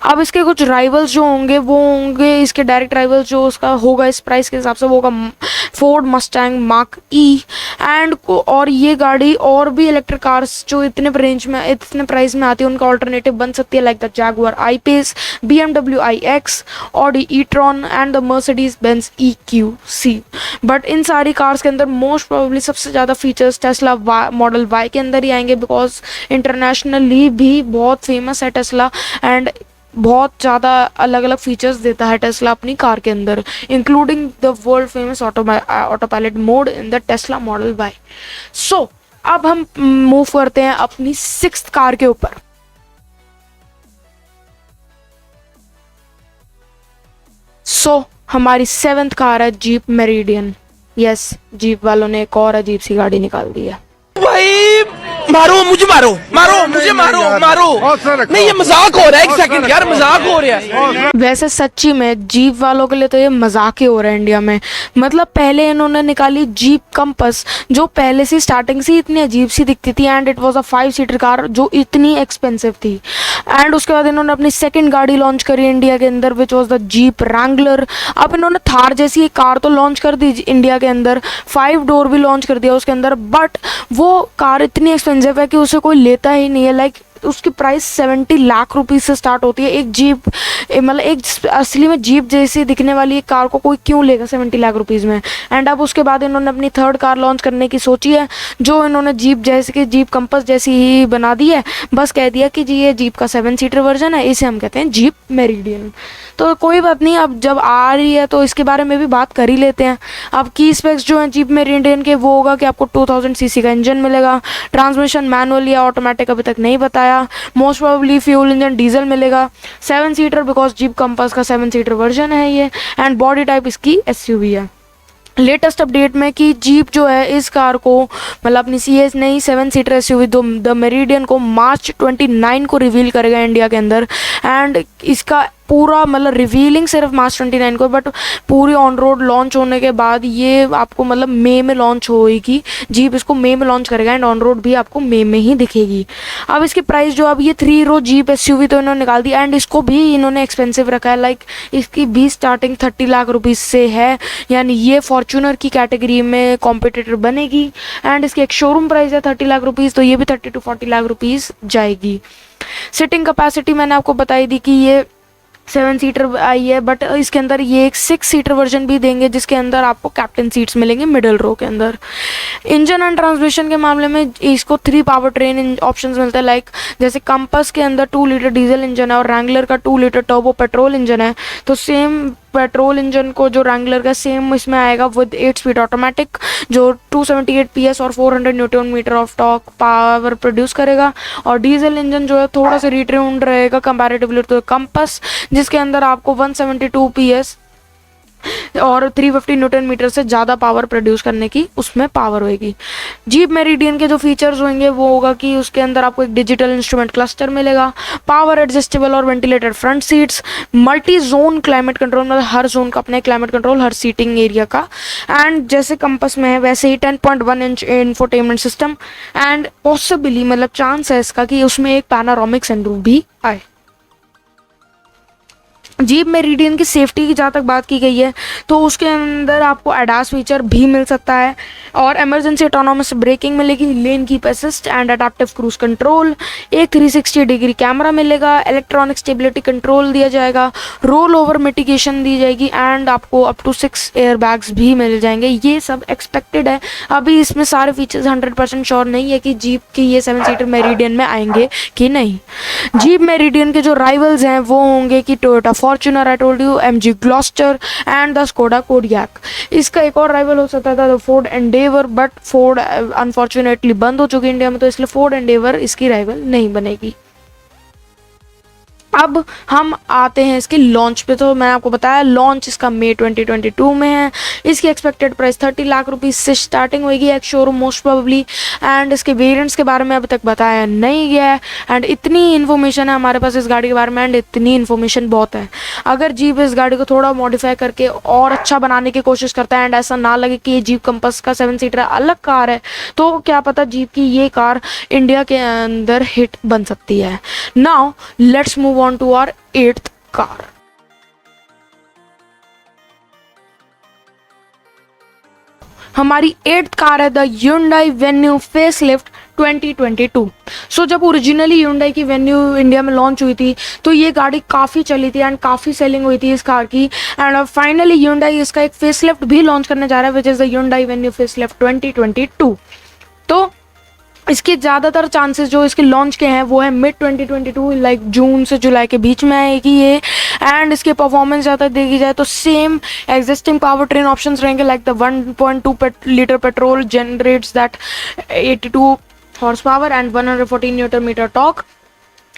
अब इसके कुछ राइवल्स जो होंगे वो होंगे इसके डायरेक्ट राइवल्स जो उसका होगा इस प्राइस के हिसाब से वो होगा Ford Mustang mark E, and और ये गाड़ी और भी इलेक्ट्रिक कार्स जो इतने रेंज में इतने प्राइस में आती है उनका ऑल्टरनेटिव बन सकती है, like the Jaguar I Pace, BMW iX, Audi e tron and the Mercedes Benz EQC। But इन सारी कार्स के अंदर मोस्ट प्रोबेबली सबसे ज़्यादा फीचर्स टेस्ला मॉडल वाई के अंदर ही आएंगे बिकॉज इंटरनेशनली भी बहुत फेमस है टेस्ला, एंड बहुत ज़्यादा अलग अलग फीचर्स देता है टेस्ला अपनी कार के अंदर, including the world famous auto pilot mode in the Tesla model Y. So अब हम मूव करते हैं अपनी 6th कार के ऊपर। सो हमारी 7th कार है जीप मेरिडियन। यस, जीप वालों ने एक और अजीब सी गाड़ी निकाल दी है। भाई मारो मुझे, मारो मुझे, मारो नहीं, ये मजाक हो रहा है। एक सेकंड यार, मजाक हो रहा है। वैसे सच्ची में जीप वालों के लिए तो ये मजाक ही हो रहा है इंडिया में। मतलब पहले इन्होंने निकाली जीप कंपस जो पहले से स्टार्टिंग से इतनी अजीब सी दिखती थी, and it was a 5 seater car जो इतनी एक्सपेंसिव थी। एंड उसके बाद इन्होंने अपनी सेकंड गाड़ी लॉन्च करी इंडिया के अंदर which was the jeep Wrangler. अब इन्होंने थार जैसी एक कार तो लॉन्च कर दी इंडिया के अंदर, 5 डोर भी लॉन्च कर दिया उसके अंदर, बट वो कार इतनी एक्सपेंसिव है कि उसे कोई लेता ही नहीं है। लाइक उसकी प्राइस 70 लाख रुपीज़ से स्टार्ट होती है। एक जीप मतलब एक असली में जीप जैसी दिखने वाली एक कार को कोई क्यों लेगा 70 लाख रुपीज़ में। एंड अब उसके बाद इन्होंने अपनी 3rd कार लॉन्च करने की सोची है जो इन्होंने जीप जैसे कि जीप कंपस जैसी ही बना दी है, बस कह दिया कि जी ये जीप का 7 सीटर वर्जन है, इसे हम कहते हैं जीप मेरिडियन। तो कोई बात नहीं, अब जब आ रही है तो इसके बारे में भी बात कर ही लेते हैं। अब की स्पेक्स जो हैं जीप मेरिडियन के वो होगा कि आपको 2000 सीसी का इंजन मिलेगा, ट्रांसमिशन मैनुअल या ऑटोमेटिक अभी तक नहीं बताया, most probably fuel engine diesel मिलेगा, 7 सीटर बिकॉज जीप कंपस का 7 सीटर वर्जन है ये, एंड बॉडी टाइप इसकी SUV है। लेटेस्ट अपडेट में कि जीप जो है इस कार को मतलब अपनी सी एस नई 7 सीटर एसयूवी द मेरिडियन को मार्च 29 को रिवील करेगा इंडिया के अंदर। एंड इसका पूरा मतलब रिवीलिंग सिर्फ मार्च 29 को, बट पूरी ऑन रोड लॉन्च होने के बाद ये आपको मतलब मई में लॉन्च होएगी। जीप इसको मई में लॉन्च करेगा एंड ऑन रोड भी आपको मई में ही दिखेगी। अब इसकी प्राइस जो अब ये 3 रो जीप एसयूवी तो इन्होंने निकाल दी एंड इसको भी इन्होंने एक्सपेंसिव रखा है। लाइक इसकी भी स्टार्टिंग 30 लाख रुपीज़ से है, यानी ये फॉर्चूनर की कैटेगरी में कॉम्पिटिटर बनेगी। एंड इसकी एक शोरूम प्राइस है 30 लाख रुपीज़, तो ये भी 30 to 40 लाख रुपीज़ जाएगी। सिटिंग कैपेसिटी मैंने आपको बताई दी कि ये 7 सीटर आई है, बट इसके अंदर ये एक 6 सीटर वर्जन भी देंगे जिसके अंदर आपको कैप्टन सीट्स मिलेंगे मिडिल रो के अंदर। इंजन एंड ट्रांसमिशन के मामले में इसको 3 पावर ट्रेन ऑप्शंस मिलते हैं। लाइक जैसे कंपस के अंदर 2 लीटर डीजल इंजन है और रैंगलर का 2 लीटर टर्बो पेट्रोल इंजन है, तो सेम पेट्रोल इंजन को जो रैंगलर का सेम इसमें आएगा विद 8 स्पीड ऑटोमेटिक जो 278 PS और 400 newton meter of torque power produce करेगा। और डीजल इंजन जो है थोड़ा सा रिट्यून्ड रहेगा कंपैरेटिवली टू कंपस, जिसके अंदर आपको 172 PS और 350 न्यूटन मीटर से ज़्यादा पावर प्रोड्यूस करने की उसमें पावर होएगी। जीप मेरिडियन के जो फीचर्स होंगे वो होगा कि उसके अंदर आपको एक डिजिटल इंस्ट्रूमेंट क्लस्टर मिलेगा, पावर एडजस्टेबल और ventilated front seats, multi zone climate control, मतलब हर जोन का अपना क्लाइमेट कंट्रोल हर सीटिंग एरिया का। एंड जैसे कंपस में है वैसे ही 10.1 inch infotainment system and possibly मतलब चांस है इसका कि उसमें एक पैनारोमिक सनरूफ भी आए। जीप मेरिडियन की सेफ्टी की जहाँ तक बात की गई है तो उसके अंदर आपको एडास फीचर भी मिल सकता है और इमरजेंसी ऑटोनोमस ब्रेकिंग मिलेगी, lane keep assist and adaptive cruise control, एक 360 डिग्री कैमरा मिलेगा, इलेक्ट्रॉनिक स्टेबिलिटी कंट्रोल दिया जाएगा, रोल ओवर मिटिगेशन दी जाएगी एंड आपको अप टू 6 एयर बैग्स भी मिल जाएंगे। ये सब एक्सपेक्टेड है, अभी इसमें सारे फीचर्स 100% श्योर नहीं है कि जीप की ये 7 सीटर मेरिडियन में आएंगे कि नहीं। जीप मेरिडियन के जो राइवल्स हैं वो होंगे कि Toyota Fortuner, I told you, MG Gloster and the Skoda Kodiaq. इसका एक और राइवल हो सकता था the Ford Endeavour, but Ford unfortunately बंद हो चुकी इंडिया में, तो इसलिए फोर्ड एंडेवर इसकी राइवल नहीं बनेगी। अब हम आते हैं इसके लॉन्च पे। तो मैंने आपको बताया लॉन्च इसका मई 2022 में है। इसकी एक्सपेक्टेड प्राइस 30 लाख रुपीज़ से स्टार्टिंग होगी ex showroom most probably. And इसके वेरिएंट्स के बारे में अभी तक बताया नहीं गया है एंड इतनी इन्फॉर्मेशन है हमारे पास इस गाड़ी के बारे में एंड इतनी इन्फॉर्मेशन बहुत है। अगर जीप इस गाड़ी को थोड़ा मॉडिफाई करके और अच्छा बनाने की कोशिश करता है एंड ऐसा ना लगे कि ये जीप कंपस का 7 सीटर अलग कार है, तो क्या पता जीप की ये कार इंडिया के अंदर हिट बन सकती है। Now let's move on to our 8th car. हमारी 8th कार है द Hyundai Venue फेसलिफ्ट 2022। सो जब ओरिजिनली Hyundai की Venue इंडिया में लॉन्च हुई थी तो ये गाड़ी काफ़ी चली थी एंड काफ़ी सेलिंग हुई थी इस कार की। एंड फाइनली Hyundai इसका एक फेसलिफ्ट भी लॉन्च करने जा रहा है विच is the Hyundai Venue facelift 2022। तो इसके ज़्यादातर चांसेस जो इसके लॉन्च के हैं वो है मिड 2022, लाइक जून से जुलाई के बीच में आएगी ये। एंड इसके परफॉर्मेंस ज़्यादा देखी जाए तो same existing power train options रहेंगे, like the 1.2 litre petrol generates that 82 horse power and 114 newton metre torque,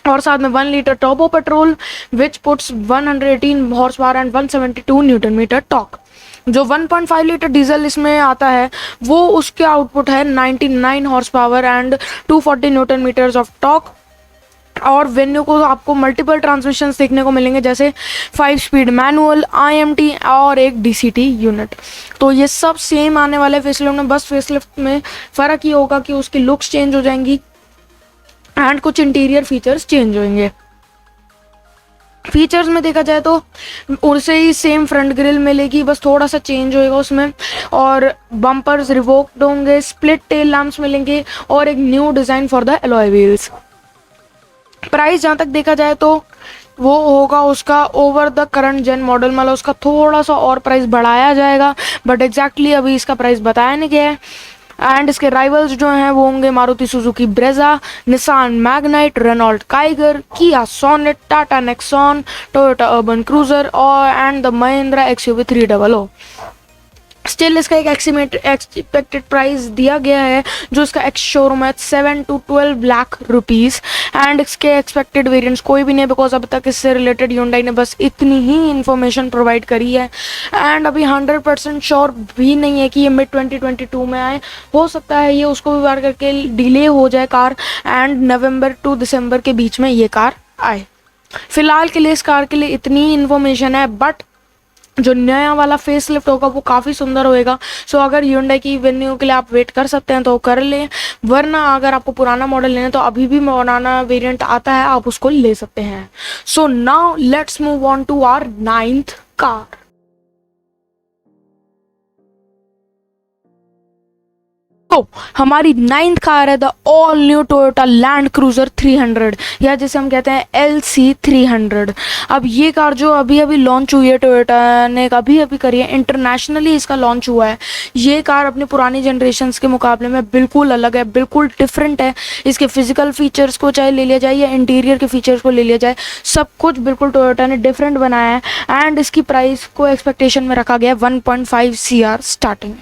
और साथ में 1 litre turbo petrol which puts 118 horse power and 172 newton metre torque. जो 1.5 लीटर डीजल इसमें आता है वो उसके आउटपुट है 99 horse power and 240 newton meters of torque. और वेन्यू को आपको मल्टीपल ट्रांसमिशंस देखने को मिलेंगे, जैसे 5 स्पीड मैनुअल, IMT और एक DCT यूनिट। तो ये सब सेम आने वाले फेसलिफ्ट में, बस फेसलिफ्ट में फ़र्क ये होगा कि उसकी लुक्स चेंज हो जाएंगी एंड कुछ इंटीरियर फीचर्स चेंज होंगे। फीचर्स में देखा जाए तो उससे ही सेम फ्रंट ग्रिल मिलेगी, बस थोड़ा सा चेंज होएगा उसमें, और बम्पर्स रिवोक्ड होंगे, स्प्लिट टेल लैम्प्स मिलेंगे और एक new design for the alloy wheels. Price जहाँ तक देखा जाए तो वो होगा उसका over the current gen model, मतलब उसका थोड़ा सा और प्राइस बढ़ाया जाएगा, बट एग्जैक्टली अभी इसका प्राइस बताया नहीं गया है। एंड इसके राइवल्स जो हैं वो होंगे Maruti Suzuki Brezza, Nissan Magnite, Renault Kiger, Kia Sonet, Tata Nexon, Toyota Urban Cruiser और and the Mahindra XUV 300। Still इसका एक एक्सपेक्टेड प्राइस दिया गया है जो इसका एक्स शोरूम है 7 to 12 लाख रुपीज़। एंड इसके एक्सपेक्टेड वेरिएंट्स कोई भी नहीं है बिकॉज अभी तक इससे रिलेटेड Hyundai ने बस इतनी ही इन्फॉर्मेशन प्रोवाइड करी है। एंड अभी 100% श्योर भी नहीं है कि ये मिड 2022 में आए, हो सकता है ये उसको भी बार करके डिले हो जाए कार एंड नवंबर टू दिसंबर के बीच में ये कार आए। फिलहाल के लिए इस कार के लिए इतनी ही इन्फॉर्मेशन है, बट जो नया वाला फेस लिफ्ट होगा वो काफ़ी सुंदर होएगा। सो अगर Hyundai की वेन्यू के लिए आप वेट कर सकते हैं तो कर लें, वरना अगर आपको पुराना मॉडल लेना है तो अभी भी पुराना वेरिएंट आता है, आप उसको ले सकते हैं। So now let's move on to our 9th car. तो हमारी 9th कार है the all new Toyota Land Cruiser 300 या जिसे हम कहते हैं LC300। अब ये कार जो अभी अभी लॉन्च हुई है, टोयोटा ने अभी अभी करी है, इंटरनेशनली इसका लॉन्च हुआ है। ये कार अपनी पुरानी जनरेशन्स के मुकाबले में बिल्कुल अलग है, बिल्कुल डिफरेंट है। इसके फिजिकल फीचर्स को चाहे ले लिया जाए या इंटीरियर के फीचर्स को ले लिया जाए, सब कुछ बिल्कुल टोयोटा ने डिफरेंट बनाया है। एंड इसकी प्राइस को एक्सपेक्टेशन में रखा गया है 1.5 CR स्टार्टिंग।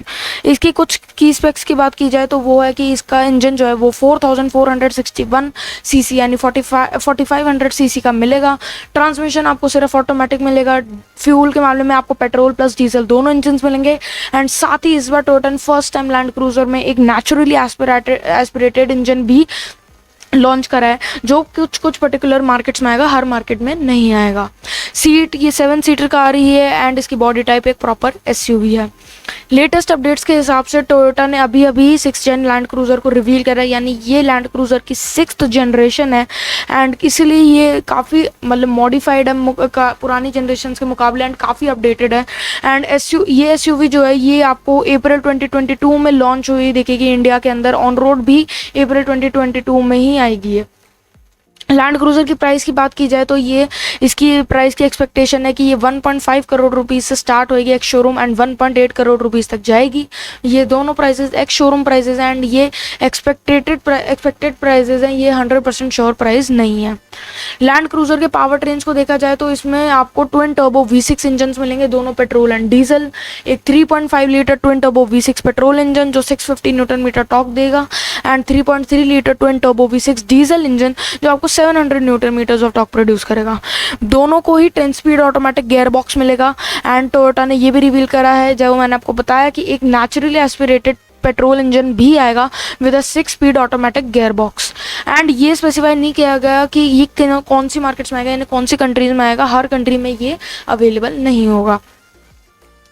इसकी कुछ की स्पेक्स की बात की जाए तो वो है कि इसका इंजन जो है वो 4461 सीसी यानी 4500 सीसी का मिलेगा। ट्रांसमिशन आपको सिर्फ ऑटोमेटिक मिलेगा। फ्यूल के मामले में आपको पेट्रोल प्लस डीजल दोनों इंजन मिलेंगे। एंड साथ ही इस बार टोयोटा ने फर्स्ट टाइम लैंड क्रूजर में एक नेचुरली एस्पिरेटेड इंजन भी लॉन्च करा है जो कुछ पर्टिकुलर मार्केट्स में आएगा, हर मार्केट में नहीं आएगा। सीट ये 7 सीटर का आ रही है एंड इसकी बॉडी टाइप एक प्रॉपर SUV है। लेटेस्ट अपडेट्स के हिसाब से टोयोटा ने अभी अभी 6th जेन लैंड क्रूजर को रिवील करा है, यानी ये लैंड क्रूजर की 6th जनरेशन है। एंड इसलिए ये काफ़ी मतलब मॉडिफाइड है पुरानी जनरेशन के मुकाबले एंड काफ़ी अपडेटेड है। एंड ये SUV जो है ये आपको अप्रैल 2022 में लॉन्च हुई दिखेगी इंडिया के अंदर। ऑन रोड भी अप्रैल 2022 में ही आएगी ये। लैंड क्रूजर की प्राइस की बात की जाए तो ये इसकी प्राइस की एक्सपेक्टेशन है कि ये 1.5 करोड़ रुपीस से स्टार्ट होएगी ex showroom and 1.8 crore rupees तक जाएगी। ये दोनों prices ex showroom prices and ये एक्सपेक्टेड प्राइसेस हैं, ये 100% श्योर प्राइस नहीं है। लैंड क्रूजर के पावर ट्रेन्स को देखा जाए तो इसमें आपको ट्विन टर्बो V6 इंजन मिलेंगे, दोनों पेट्रोल एंड डीजल। एक 3.5 litre twin turbo V6 petrol engine जो 650 न्यूटन मीटर टॉर्क देगा and 3.3 litre twin turbo V6 diesel engine जो आपको 700 newton meters of torque produce करेगा। दोनों को ही 10 स्पीड ऑटोमेटिक गियर बॉक्स मिलेगा। एंड टोयोटा ने ये भी रिवील करा है जब मैंने आपको बताया कि एक नेचुरली एस्पिरेटेड पेट्रोल इंजन भी आएगा with a 6 speed automatic gear box. And ये स्पेसिफाई नहीं किया गया कि ये कौन सी मार्केट्स में आएगा, यानी कौन सी कंट्रीज में आएगा, हर कंट्री में ये अवेलेबल नहीं होगा।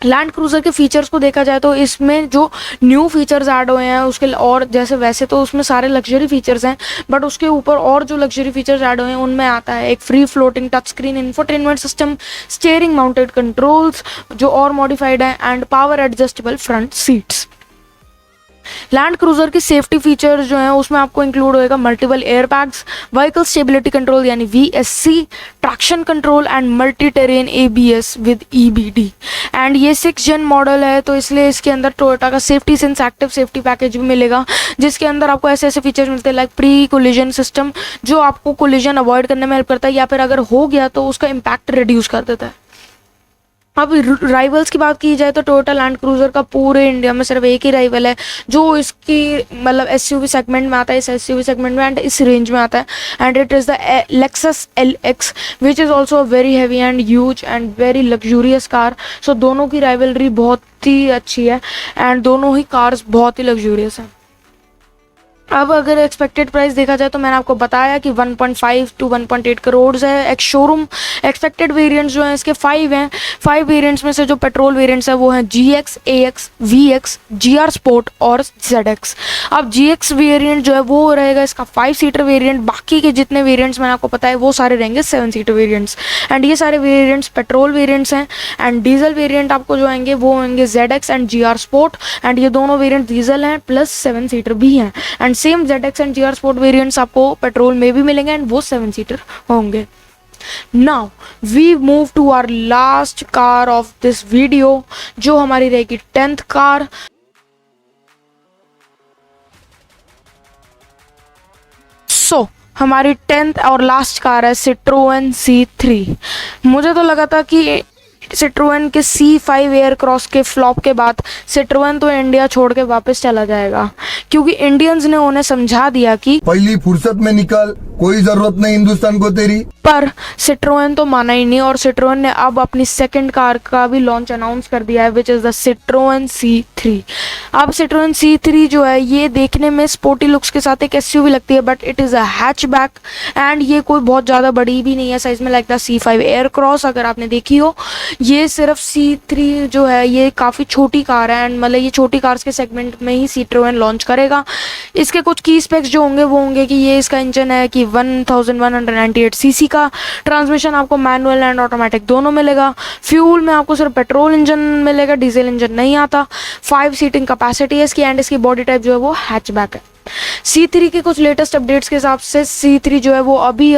लैंड क्रूजर के फीचर्स को देखा जाए तो इसमें जो न्यू फीचर्स ऐड हुए हैं उसके और जैसे वैसे तो उसमें सारे लग्जरी फीचर्स हैं, बट उसके ऊपर और जो लग्जरी फीचर्स ऐड हुए हैं उनमें आता है एक free floating touch screen infotainment system, steering mounted controls जो और मॉडिफाइड है and power adjustable front seats. Land cruiser की सेफ्टी फीचर्स जो हैं उसमें आपको इंक्लूड होएगा multiple air bags, vehicle stability control यानी VSC, traction control and multi terrain ABS with EBD। And ये 6th जेन मॉडल है तो इसलिए इसके अंदर टोयोटा का safety sense active safety package भी मिलेगा जिसके अंदर आपको ऐसे ऐसे फीचर्स मिलते हैं लाइक प्री कोलिजन सिस्टम जो आपको कोलिजन अवॉइड करने में हेल्प करता है या फिर अगर हो गया तो उसका इम्पैक्ट रिड्यूस कर देता है। अब राइवल्स की बात की जाए तो टोयोटा लैंड क्रूजर का पूरे इंडिया में सिर्फ एक ही राइवल है जो इसकी मतलब SUV सेगमेंट में आता है, इस SUV सेगमेंट में एंड इस रेंज में आता है and it is the Lexus LX which is also very heavy and huge and very luxurious car. So दोनों की राइवलरी बहुत ही अच्छी है एंड दोनों ही कार्स बहुत ही लग्जूरियस हैं। अब अगर एक्सपेक्टेड प्राइस देखा जाए तो मैंने आपको बताया कि 1.5 to 1.8 करोड़ है एक्स शोरूम। एक्सपेक्टेड वेरिएंट्स जो हैं इसके 5 हैं। 5 वेरिएंट्स में से जो पेट्रोल वेरिएंट्स हैं वो हैं GX, AX, VX, GR sport और ZX। अब GX वेरिएंट जो है वो रहेगा इसका 5 सीटर वेरिएंट, बाकी के जितने वेरिएंट्स मैंने आपको बताया वो सारे रहेंगे 7 सीटर वेरिएंट्स। एंड ये सारे वेरिएंट्स पेट्रोल वेरिएंट्स हैं एंड डीजल वेरिएंट आपको जो आएंगे वो होंगे ZX and GR sport and ये दोनों वेरिएंट डीजल हैं प्लस 7 सीटर भी हैं and same ZX and GR sport variants आपको पेट्रोल में भी मिलेंगे एंड वो 7 सीटर होंगे। Now we move to our last car of this video जो हमारी रहेगी 10th कार। हमारी 10th और लास्ट कार है Citroen C3। मुझे तो लगा था कि सिट्रोएन के C5 एयरक्रॉस के फ्लॉप के बाद सिट्रोएन तो इंडिया छोड़ के वापस चला जाएगा, क्योंकि इंडियंस ने उन्हें समझा दिया कि पहली फुर्सत में निकल, कोई जरूरत नहीं हिंदुस्तान को तेरी। पर सिट्रोएन तो माना ही नहीं, और सिट्रोएन ने अब अपनी सेकंड कार का भी लॉन्च अनाउंस कर दिया है, विच इज़ द सिट्रोएन C3। अब सिट्रोएन C3 जो है ये देखने में स्पोर्टी लुक्स के साथ एक SUV लगती है, but it is a hatchback and ये कोई बहुत ज़्यादा बड़ी भी नहीं है साइज़ में, लाइक द C5 एयरक्रॉस अगर आपने देखी हो। ये सिर्फ C3 जो है ये काफ़ी छोटी कार है, एंड मतलब ये छोटी कार्स के सेगमेंट में ही सिट्रोएन लॉन्च करेगा। इसके कुछ की स्पेक्स जो होंगे वो होंगे कि ये इसका इंजन है कि 1198 सीसी का, ट्रांसमिशन आपको मैनुअल एंड ऑटोमेटिक दोनों मिलेगा, फ्यूल में आपको सिर्फ पेट्रोल इंजन मिलेगा, डीजल इंजन नहीं आता, 5 सीटिंग कैपेसिटी है इसकी, एंड इसकी बॉडी टाइप जो है वो हैचबैक है। C3 के कुछ लेटेस्ट अपडेट्स के हिसाब से C3 जो है वो अभी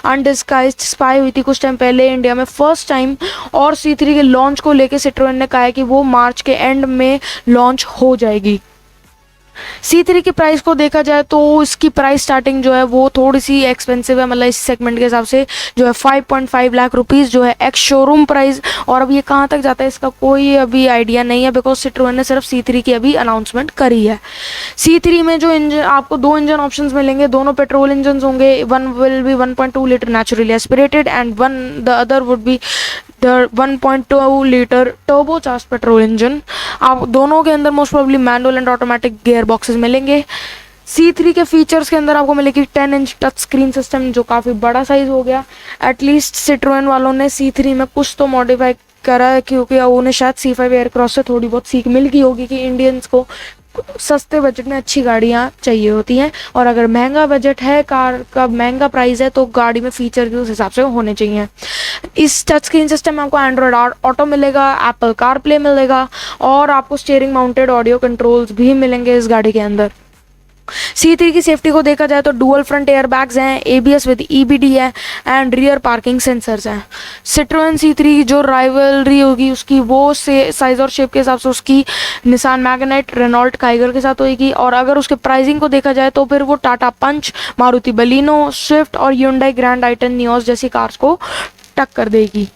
अनडिस्गाइज्ड स्पाई हुई थी कुछ टाइम पहले इंडिया में फर्स्ट टाइम, और C3 के लॉन्च को लेके सिट्रोएन ने कहा है कि वो मार्च के एंड में लॉन्च हो जाएगी। C3 की प्राइस को देखा जाए तो इसकी प्राइस स्टार्टिंग जो है वो थोड़ी सी एक्सपेंसिव है, मतलब इस सेगमेंट के हिसाब से जो है 5.5 लाख रुपीज़ जो है एक्स शोरूम प्राइस, और अब ये कहाँ तक जाता है इसका कोई अभी आइडिया नहीं है, बिकॉज सिट्रोएन ने सिर्फ C3 की अभी अनाउंसमेंट करी है। C3 में जो इंजन आपको 2 इंजन ऑप्शंस मिलेंगे, दोनों पेट्रोल इंजन होंगे, one will be 1.2 litre naturally aspirated and the other would be the 1.2 litre turbocharge petrol engine. आप दोनों के अंदर most probably manual and automatic gear boxes मिलेंगे। C3 के फीचर्स के अंदर आपको मिलेगी 10 इंच टच स्क्रीन सिस्टम, जो काफ़ी बड़ा साइज़ हो गया। एटलीस्ट सिट्रोएन वालों ने C3 में कुछ तो मॉडिफाई करा है, क्योंकि उन्हें शायद C5 एयरक्रॉस से थोड़ी बहुत सीख मिल गई होगी कि इंडियंस को सस्ते बजट में अच्छी गाड़ियाँ चाहिए होती हैं, और अगर महंगा बजट है, कार का महंगा प्राइस है, तो गाड़ी में फीचर भी उस हिसाब से होने चाहिए। इस टच स्क्रीन सिस्टम में आपको एंड्रॉयड ऑटो मिलेगा, एप्पल कारप्ले मिलेगा, और आपको स्टीयरिंग माउंटेड ऑडियो कंट्रोल्स भी मिलेंगे इस गाड़ी के अंदर। C3 की सेफ्टी को देखा जाए तो डुअल फ्रंट एयर बैग्स हैं, ABS विद EBD है, एंड रियर पार्किंग सेंसर्स हैं। सिट्रोएन C3 जो राइवलरी होगी उसकी वो से साइज़ और शेप के हिसाब से उसकी निसान मैग्नाइट, रेनॉल्ट काइगर के साथ होगी, और अगर उसके प्राइसिंग को देखा जाए तो फिर वो टाटा पंच, मारुति बलिनो, स्विफ्ट और Hyundai ग्रैंड आइटन नियोस जैसी कार्स को टक्कर देगी।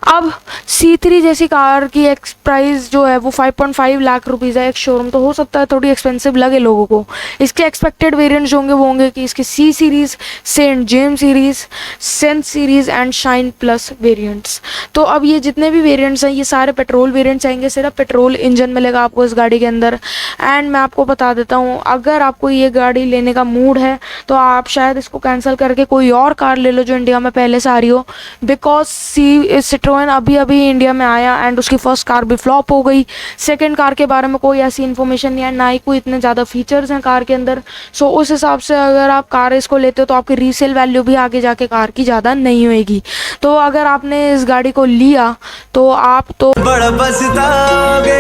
अब C3 जैसी कार की प्राइस जो है वो 5.5 लाख रुपीज़ है, एक शोरूम तो हो सकता है थोड़ी एक्सपेंसिव लगे लोगों को। इसके एक्सपेक्टेड वेरिएंट्स होंगे वो होंगे कि इसके C series, Saint James series, sense series and shine plus variants. तो अब ये जितने भी वेरिएंट्स हैं ये सारे पेट्रोल वेरिएंट्स आएंगे, सिर्फ पेट्रोल इंजन मिलेगा आपको इस गाड़ी के अंदर। एंड मैं आपको बता देता हूँ, अगर आपको ये गाड़ी लेने का मूड है तो आप शायद इसको कैंसिल करके कोई और कार ले लो जो इंडिया में पहले से आ रही हो, बिकॉज सिट्रोएन अभी इंडिया में आया एंड उसकी फर्स्ट कार भी फ्लॉप हो गई। सेकंड कार के बारे में कोई ऐसी इन्फॉर्मेशन नहीं है, ना ही कोई इतने ज़्यादा फीचर्स हैं कार के अंदर। सो उस हिसाब से अगर आप कार इसको लेते हो तो आपकी रीसेल वैल्यू भी आगे जाके कार की ज़्यादा नहीं होएगी। तो अगर आपने इस गाड़ी को लिया तो आप तो बड़ा पछताओगे,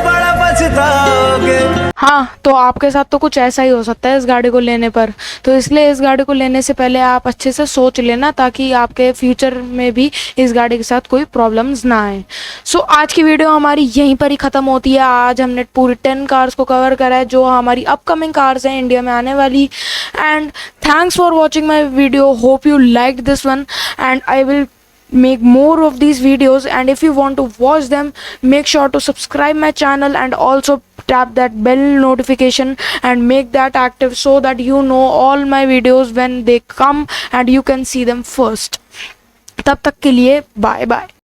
बड़ा पछताओगे। हाँ, तो आपके साथ तो कुछ ऐसा ही हो सकता है इस गाड़ी को लेने पर। तो इसलिए इस गाड़ी को लेने से पहले आप अच्छे से सोच लेना, ताकि आपके फ्यूचर में भी इस गाड़ी के साथ कोई प्रॉब्लम्स ना आए। सो आज की वीडियो हमारी यहीं पर ही ख़त्म होती है। आज हमने पूरी 10 कार्स को कवर करा है जो हमारी अपकमिंग कार्स हैं इंडिया में आने वाली। And thanks for watching my video, hope you liked this one, and I will make more of these videos, and if you want to watch them, make sure to subscribe my channel and also tap that bell notification and make that active so that you know all my videos when they come and you can see them first. तब तक के लिए bye bye.